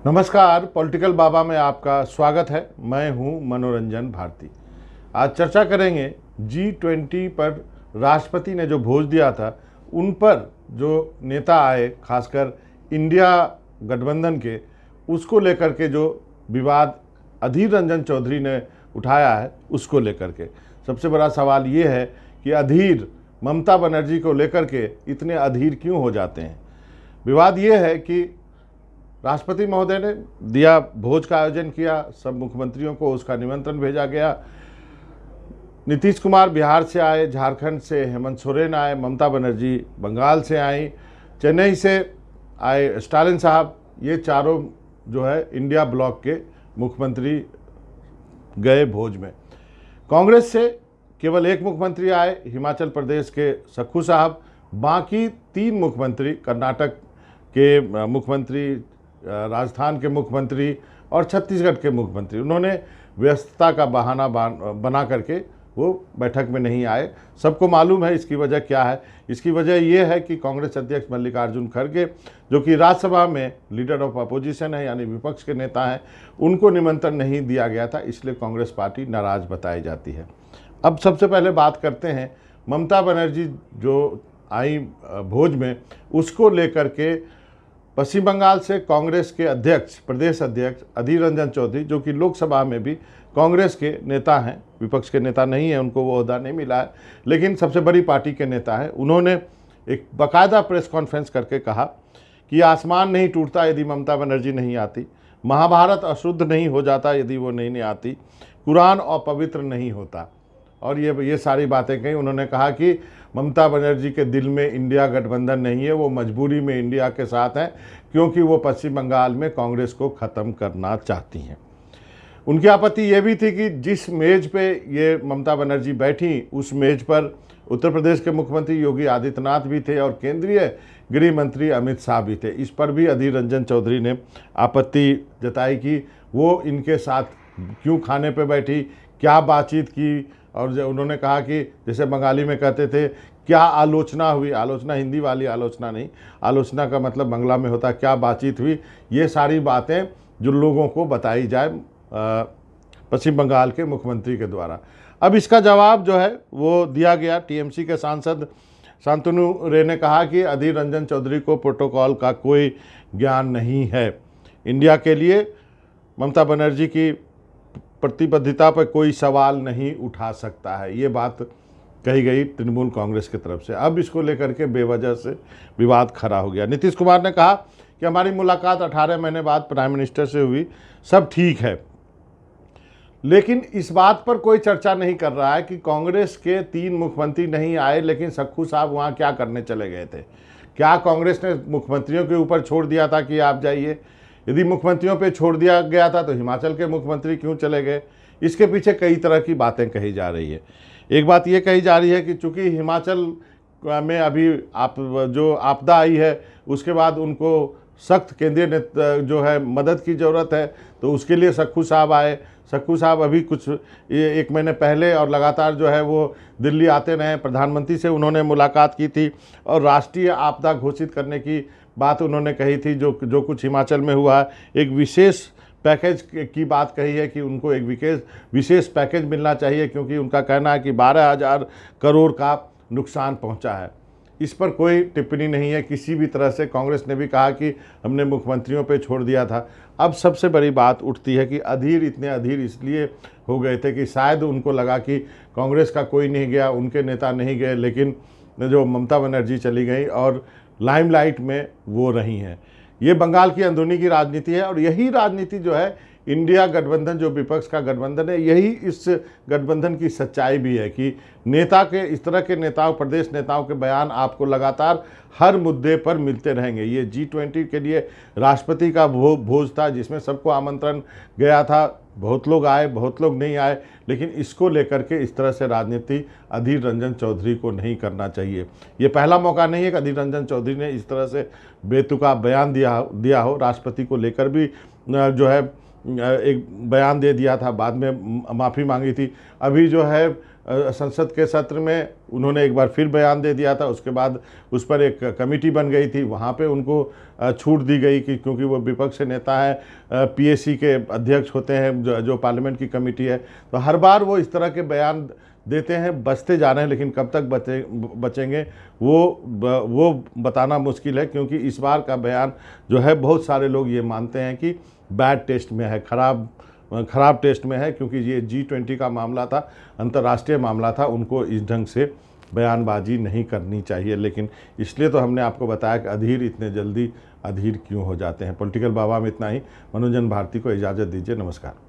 नमस्कार, पॉलिटिकल बाबा में आपका स्वागत है। मैं हूं मनोरंजन भारती। आज चर्चा करेंगे G20 पर राष्ट्रपति ने जो भोज दिया था उन पर जो नेता आए, खासकर इंडिया गठबंधन के, उसको लेकर के जो विवाद अधीर रंजन चौधरी ने उठाया है उसको लेकर के। सबसे बड़ा सवाल ये है कि अधीर ममता बनर्जी को लेकर के इतने अधीर क्यों हो जाते हैं। विवाद ये है कि राष्ट्रपति महोदय ने दिया, भोज का आयोजन किया, सब मुख्यमंत्रियों को उसका निमंत्रण भेजा गया। नीतीश कुमार बिहार से आए, झारखंड से हेमंत सोरेन आए, ममता बनर्जी बंगाल से आई, चेन्नई से आए स्टालिन साहब। ये चारों जो है इंडिया ब्लॉक के मुख्यमंत्री गए भोज में। कांग्रेस से केवल एक मुख्यमंत्री आए, हिमाचल प्रदेश के सक्खू साहब। बाकी 3 मुख्यमंत्री, कर्नाटक के मुख्यमंत्री, राजस्थान के मुख्यमंत्री और छत्तीसगढ़ के मुख्यमंत्री, उन्होंने व्यस्तता का बहाना बना करके वो बैठक में नहीं आए। सबको मालूम है इसकी वजह क्या है। इसकी वजह ये है कि कांग्रेस अध्यक्ष मल्लिकार्जुन खड़गे, जो कि राज्यसभा में लीडर ऑफ अपोजिशन है, यानी विपक्ष के नेता हैं, उनको निमंत्रण नहीं दिया गया था, इसलिए कांग्रेस पार्टी नाराज बताई जाती है। अब सबसे पहले बात करते हैं ममता बनर्जी जो आई भोज में, उसको लेकर के पश्चिम बंगाल से कांग्रेस के अध्यक्ष, प्रदेश अध्यक्ष अधीर रंजन चौधरी, जो कि लोकसभा में भी कांग्रेस के नेता हैं, विपक्ष के नेता नहीं है, उनको वो ओहदा नहीं मिला है, लेकिन सबसे बड़ी पार्टी के नेता हैं। उन्होंने एक बाकायदा प्रेस कॉन्फ्रेंस करके कहा कि आसमान नहीं टूटता यदि ममता बनर्जी नहीं आती, महाभारत अशुद्ध नहीं हो जाता यदि वो नहीं आती, कुरान अपवित्र नहीं होता। और ये सारी बातें कही। उन्होंने कहा कि ममता बनर्जी के दिल में इंडिया गठबंधन नहीं है, वो मजबूरी में इंडिया के साथ हैं, क्योंकि वो पश्चिम बंगाल में कांग्रेस को ख़त्म करना चाहती हैं। उनकी आपत्ति ये भी थी कि जिस मेज़ पे ये ममता बनर्जी बैठी, उस मेज़ पर उत्तर प्रदेश के मुख्यमंत्री योगी आदित्यनाथ भी थे और केंद्रीय गृह मंत्री अमित शाह भी थे। इस पर भी अधीर रंजन चौधरी ने आपत्ति जताई कि वो इनके साथ क्यों खाने पे बैठी, क्या बातचीत की। और उन्होंने कहा कि जैसे बंगाली में कहते थे, क्या आलोचना हुई। आलोचना हिंदी वाली आलोचना नहीं, आलोचना का मतलब बांग्ला में होता है क्या बातचीत हुई। ये सारी बातें जो लोगों को बताई जाए पश्चिम बंगाल के मुख्यमंत्री के द्वारा। अब इसका जवाब जो है वो दिया गया। टीएमसी के सांसद शांतनु रे ने कहा कि अधीर रंजन चौधरी को प्रोटोकॉल का कोई ज्ञान नहीं है। इंडिया के लिए ममता बनर्जी की प्रतिबद्धता पर कोई सवाल नहीं उठा सकता है, ये बात कही गई तृणमूल कांग्रेस की तरफ से। अब इसको लेकर के बेवजह से विवाद खड़ा हो गया। नीतीश कुमार ने कहा कि हमारी मुलाकात 18 महीने बाद प्राइम मिनिस्टर से हुई, सब ठीक है। लेकिन इस बात पर कोई चर्चा नहीं कर रहा है कि कांग्रेस के 3 मुख्यमंत्री नहीं आए, लेकिन सक्खू साहब वहाँ क्या करने चले गए थे। क्या कांग्रेस ने मुख्यमंत्रियों के ऊपर छोड़ दिया था कि आप जाइए? यदि मुख्यमंत्रियों पे छोड़ दिया गया था तो हिमाचल के मुख्यमंत्री क्यों चले गए? इसके पीछे कई तरह की बातें कही जा रही है। एक बात ये कही जा रही है कि चूंकि हिमाचल में अभी जो आपदा आई है, उसके बाद उनको सख्त केंद्रीय जो है मदद की ज़रूरत है, तो उसके लिए सक्खू साहब आए। सक्खू साहब अभी कुछ 1 महीने पहले और लगातार जो है वो दिल्ली आते रहे, प्रधानमंत्री से उन्होंने मुलाकात की थी और राष्ट्रीय आपदा घोषित करने की बात उन्होंने कही थी। जो कुछ हिमाचल में हुआ है, एक विशेष पैकेज की बात कही है कि उनको एक विशेष पैकेज मिलना चाहिए, क्योंकि उनका कहना है कि 12,000 करोड़ का नुकसान पहुंचा है। इस पर कोई टिप्पणी नहीं है किसी भी तरह से। कांग्रेस ने भी कहा कि हमने मुख्यमंत्रियों पे छोड़ दिया था। अब सबसे बड़ी बात उठती है कि इतने अधीर इसलिए हो गए थे कि शायद उनको लगा कि कांग्रेस का कोई नहीं गया, उनके नेता नहीं गए, लेकिन जो ममता बनर्जी चली गई और लाइमलाइट में वो रही हैं। ये बंगाल की अंदरूनी की राजनीति है और यही राजनीति जो है इंडिया गठबंधन, जो विपक्ष का गठबंधन है, यही इस गठबंधन की सच्चाई भी है कि नेता के, इस तरह के नेताओं, प्रदेश नेताओं के बयान आपको लगातार हर मुद्दे पर मिलते रहेंगे। ये G20 के लिए राष्ट्रपति का भोज था जिसमें सबको आमंत्रण गया था, बहुत लोग आए, बहुत लोग नहीं आए, लेकिन इसको लेकर के इस तरह से राजनीति अधीर रंजन चौधरी को नहीं करना चाहिए। ये पहला मौका नहीं है कि अधीर रंजन चौधरी ने इस तरह से बेतुका बयान दिया हो। राष्ट्रपति को लेकर भी जो है एक बयान दे दिया था, बाद में माफ़ी मांगी थी। अभी जो है संसद के सत्र में उन्होंने एक बार फिर बयान दे दिया था। उसके बाद उस पर एक कमेटी बन गई थी, वहाँ पे उनको छूट दी गई कि क्योंकि वो विपक्ष के नेता हैं, पीएसी के अध्यक्ष होते हैं, जो पार्लियामेंट की कमेटी है। तो हर बार वो इस तरह के बयान देते हैं, बचते जा रहे हैं, लेकिन कब तक बचेंगे वो बताना मुश्किल है, क्योंकि इस बार का बयान जो है बहुत सारे लोग ये मानते हैं कि बैड टेस्ट में है, खराब टेस्ट में है, क्योंकि ये G20 का मामला था, अंतर्राष्ट्रीय मामला था, उनको इस ढंग से बयानबाजी नहीं करनी चाहिए। लेकिन इसलिए तो हमने आपको बताया कि अधीर इतने जल्दी अधीर क्यों हो जाते हैं। पॉलिटिकल बाबा में इतना ही। मनोरंजन भारती को इजाज़त दीजिए। नमस्कार।